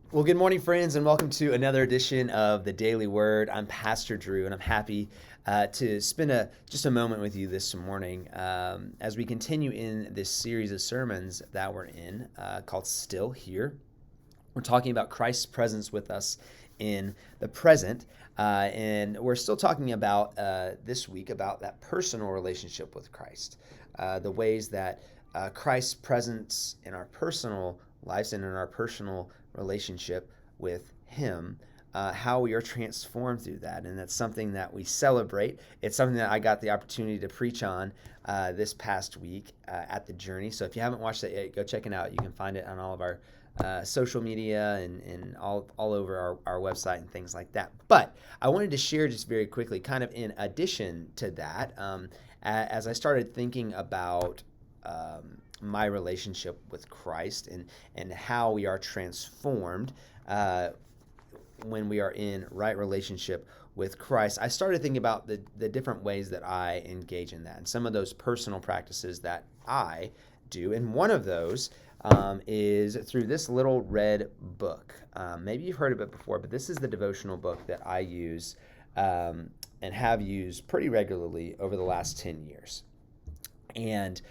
Well, good morning, friends, and welcome to another edition of the Daily Word. I'm Pastor Drew, and I'm happy to spend just a moment with you this morning as we continue in this series of sermons that we're in called Still Here. We're talking about Christ's presence with us in the present, and we're still talking about this week about that personal relationship with Christ, the ways that Christ's presence in our personal lives and in our personal relationship with Him, how we are transformed through that. And that's something that we celebrate. It's something that I got the opportunity to preach on this past week at the Journey. So if you haven't watched that yet, go check it out. You can find it on all of our social media and all over our website and things like that. But I wanted to share just very quickly, kind of in addition to that, as I started thinking about my relationship with Christ and how we are transformed when we are in right relationship with Christ, I started thinking about the different ways that I engage in that and some of those personal practices that I do. And one of those is through this little red book. Maybe you've heard of it before, but this is the devotional book that I use and have used pretty regularly over the last 10 years. And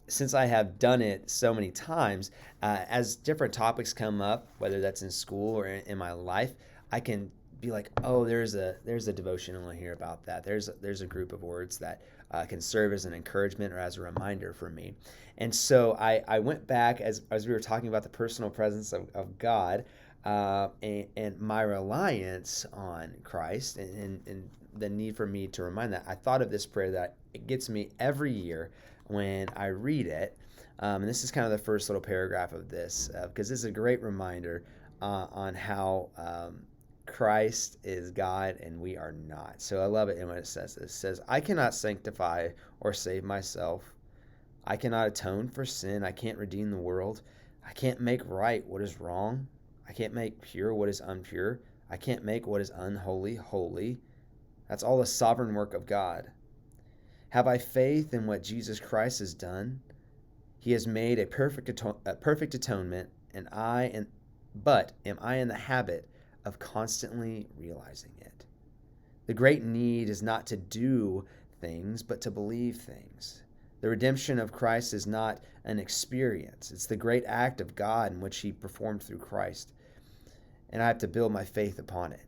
since I have done it so many times, as different topics come up, whether that's in school or in my life, I can be like, oh, there's a devotional here about that. There's a group of words that can serve as an encouragement or as a reminder for me. And so I went back as we were talking about the personal presence of God and my reliance on Christ and the need for me to remind that. I thought of this prayer that it gets me every year when I read it. And this is kind of the first little paragraph of this, because this is a great reminder on how Christ is God and we are not. So I love it. And when it says, I cannot sanctify or save myself. I cannot atone for sin. I can't redeem the world. I can't make right what is wrong. I can't make pure what is impure. I can't make what is unholy holy. That's all the sovereign work of God. Have I faith in what Jesus Christ has done? He has made a perfect atonement, but am I in the habit of constantly realizing it? The great need is not to do things, but to believe things. The redemption of Christ is not an experience. It's the great act of God in which He performed through Christ. And I have to build my faith upon it.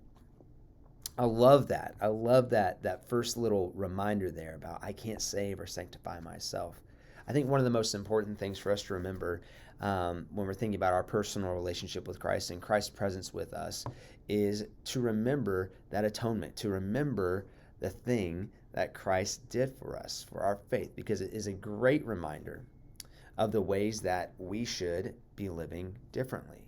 I love that. I love that first little reminder there about I can't save or sanctify myself. I think one of the most important things for us to remember when we're thinking about our personal relationship with Christ and Christ's presence with us is to remember that atonement, to remember the thing that Christ did for us, for our faith, because it is a great reminder of the ways that we should be living differently.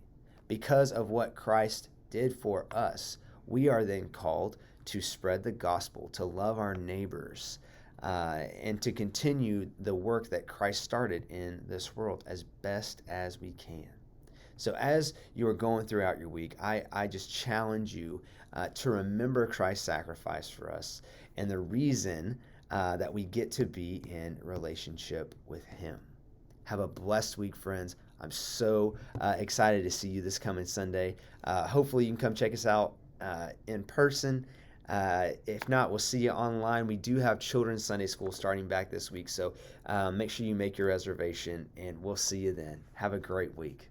Because of what Christ did for us, we are then called to spread the gospel, to love our neighbors, and to continue the work that Christ started in this world as best as we can. So as you are going throughout your week, I just challenge you to remember Christ's sacrifice for us and the reason that we get to be in relationship with Him. Have a blessed week, friends. I'm so excited to see you this coming Sunday. Hopefully you can come check us out in person. If not, we'll see you online. We do have Children's Sunday School starting back this week, so make sure you make your reservation, and we'll see you then. Have a great week.